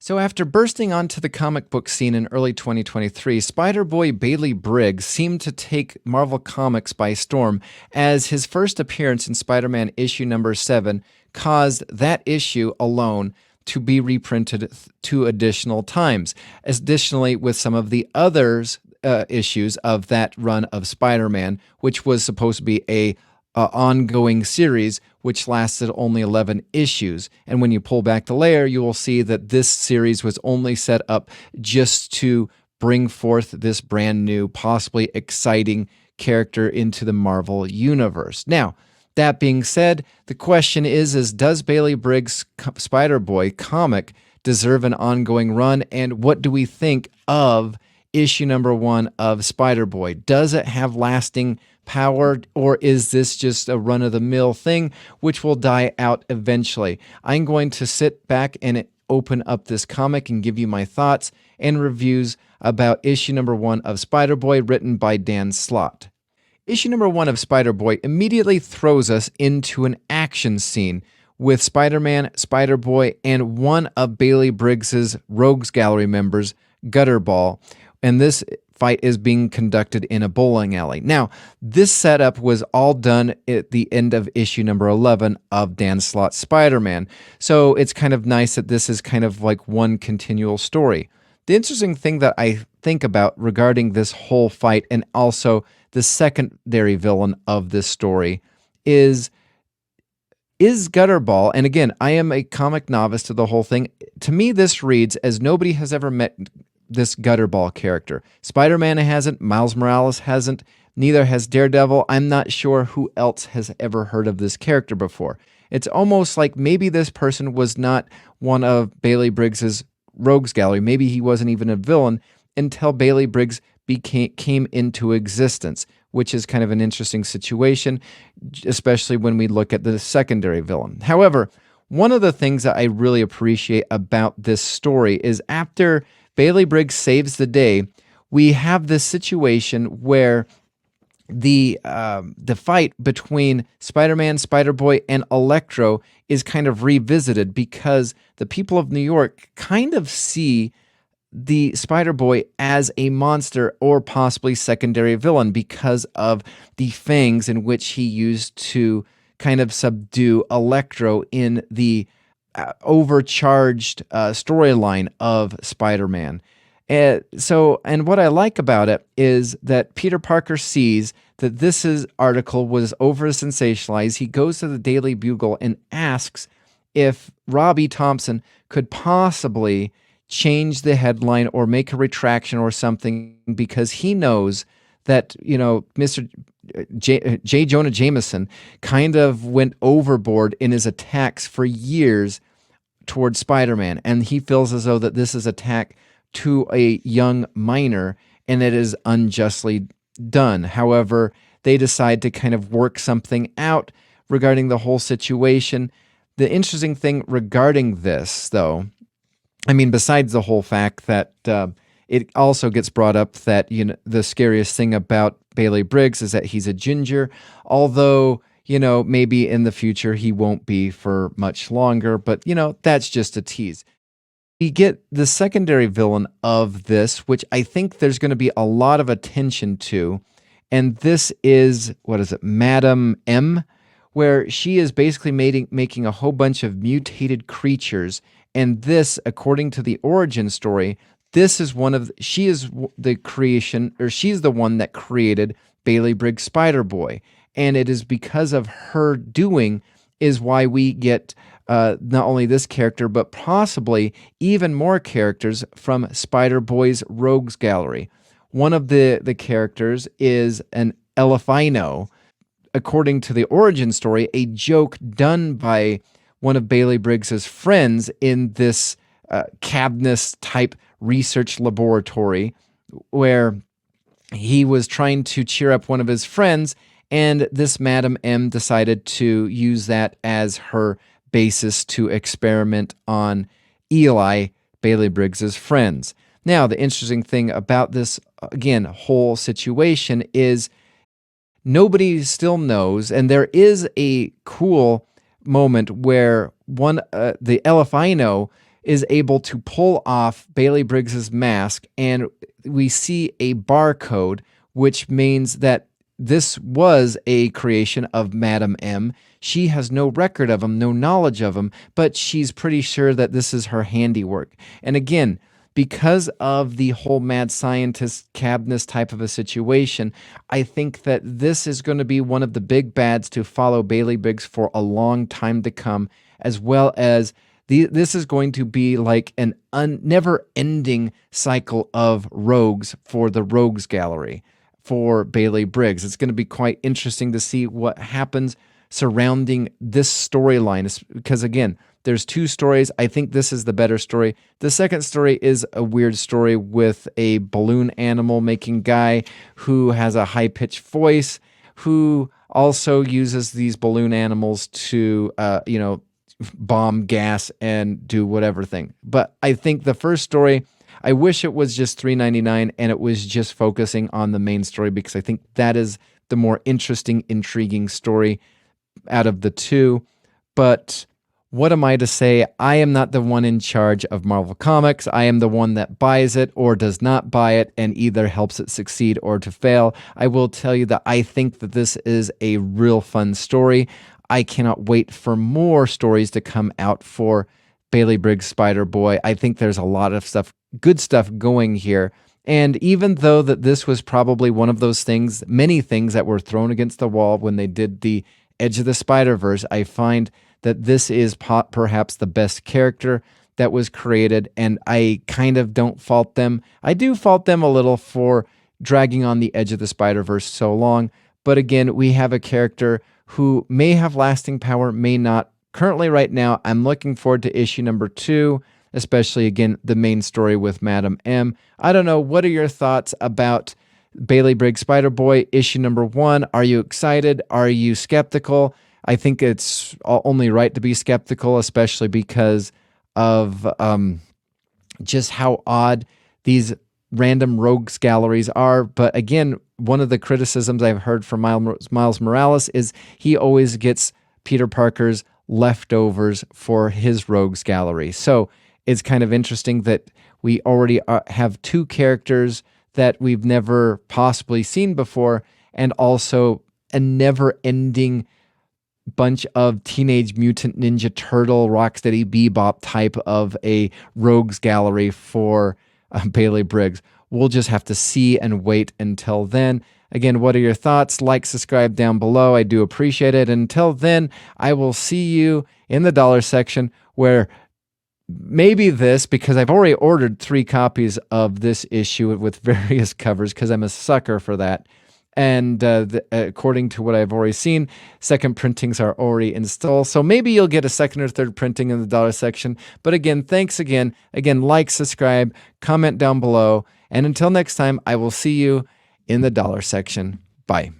So after bursting onto the comic book scene in early 2023, Spider-Boy Bailey Briggs seemed to take Marvel Comics by storm as his first appearance in Spider-Man issue number 7 caused that issue alone to be reprinted 2 additional times. Additionally, with some of the others issues of that run of Spider-Man, which was supposed to be a ongoing series which lasted only 11 issues. And when you pull back the layer, you will see that this series was only set up just to bring forth this brand new, possibly exciting character into the Marvel Universe. Now, that being said, the question is does Bailey Briggs' Spider-Boy comic deserve an ongoing run? And what do we think of issue number 1 of Spider-Boy? Does it have lasting power, or is this just a run-of-the-mill thing which will die out eventually? I'm going to sit back and open up this comic and give you my thoughts and reviews about issue number 1 of Spider-Boy, written by Dan Slott. Issue number 1 of Spider-Boy immediately throws us into an action scene with Spider-Man, Spider-Boy, and one of Bailey Briggs's Rogues Gallery members, Gutterball, and this fight is being conducted in a bowling alley. Now, this setup was all done at the end of issue number 11 of Dan Slott's Spider-Man, so it's kind of nice that this is kind of like one continual story. The interesting thing that I think about regarding this whole fight, and also the secondary villain of this story, is Gutterball, and again, I am a comic novice to the whole thing. To me, this reads as nobody has ever met this Gutterball character. Spider-Man hasn't, Miles Morales hasn't, neither has Daredevil. I'm not sure who else has ever heard of this character before. It's almost like maybe this person was not one of Bailey Briggs's Rogues Gallery. Maybe he wasn't even a villain until Bailey Briggs came into existence, which is kind of an interesting situation, especially when we look at the secondary villain. However, one of the things that I really appreciate about this story is after Bailey Briggs saves the day, we have this situation where the fight between Spider-Man, Spider-Boy, and Electro is kind of revisited because the people of New York kind of see the Spider-Boy as a monster or possibly secondary villain because of the fangs in which he used to kind of subdue Electro in the overcharged storyline of Spider-Man. And what I like about it is that Peter Parker sees that article was over-sensationalized. He goes to the Daily Bugle and asks if Robbie Thompson could possibly change the headline or make a retraction or something, because he knows that, Mr. J. Jonah Jameson kind of went overboard in his attacks for years towards Spider-Man, and he feels as though that this is attack to a young minor, and it is unjustly done. However, they decide to kind of work something out regarding the whole situation. The interesting thing regarding this, though, I mean, besides the whole fact that it also gets brought up that the scariest thing about Bailey Briggs is that he's a ginger, although maybe in the future he won't be for much longer, but that's just a tease. We get the secondary villain of this, which I think there's going to be a lot of attention to, and this is, Madam M, where she is basically making a whole bunch of mutated creatures. And this, according to the origin story, she is the creation, or she's the one that created Bailey Briggs Spider-Boy. And it is because of her doing is why we get not only this character, but possibly even more characters from Spider-Boy's Rogues Gallery. One of the characters is an Elefino, according to the origin story, a joke done by one of Bailey Briggs's friends in this Cadmus-type research laboratory, where he was trying to cheer up one of his friends, and this Madam M decided to use that as her basis to experiment on Eli, Bailey Briggs's friends. Now, the interesting thing about this, again, whole situation is nobody still knows, and there is a cool moment where the Elefino is able to pull off Bailey Briggs's mask, and we see a barcode, which means that this was a creation of Madam M. She has no record of him, no knowledge of him, but she's pretty sure that this is her handiwork. And again, because of the whole mad scientist Cadmus type of a situation, I think that this is going to be one of the big bads to follow Bailey Briggs for a long time to come, as well as this is going to be like an never-ending cycle of rogues for the Rogues Gallery for Bailey Briggs. It's going to be quite interesting to see what happens surrounding this storyline, because again, there's two stories. I think this is the better story. The second story is a weird story with a balloon animal making guy who has a high-pitched voice, who also uses these balloon animals to, bomb gas and do whatever thing. But I think the first story, I wish it was just $3.99 and it was just focusing on the main story, because I think that is the more interesting, intriguing story out of the two. But what am I to say? I am not the one in charge of Marvel Comics. I am the one that buys it or does not buy it and either helps it succeed or to fail. I will tell you that I think that this is a real fun story. I cannot wait for more stories to come out for Bailey Briggs Spider-Boy. I think there's a lot of stuff, good stuff going here. And even though that this was probably one of those things, many things that were thrown against the wall when they did the Edge of the Spider-Verse, I find that this is perhaps the best character that was created, and I kind of don't fault them. I do fault them a little for dragging on the Edge of the Spider-Verse so long, but again, we have a character who may have lasting power, may not. Currently, right now, I'm looking forward to issue number 2, especially, again, the main story with Madam M. I don't know, what are your thoughts about Bailey Briggs Spider-Boy issue number 1? Are you excited? Are you skeptical? I think it's only right to be skeptical, especially because of just how odd these random rogues galleries are. But again, one of the criticisms I've heard from Miles Morales is he always gets Peter Parker's leftovers for his rogues gallery. So it's kind of interesting that we already have 2 characters that we've never possibly seen before, and also a never-ending bunch of Teenage Mutant Ninja Turtle, Rocksteady Bebop type of a rogues gallery for Bailey Briggs. We'll just have to see and wait until then. Again, what are your thoughts? Like, subscribe down below. I do appreciate it. Until then, I will see you in the dollar section, where maybe this, because I've already ordered 3 copies of this issue with various covers, because I'm a sucker for that. And according to what I've already seen, second printings are already installed. So maybe you'll get a second or third printing in the dollar section. But again, thanks again. Again, like, subscribe, comment down below. And until next time, I will see you in the dollar section. Bye.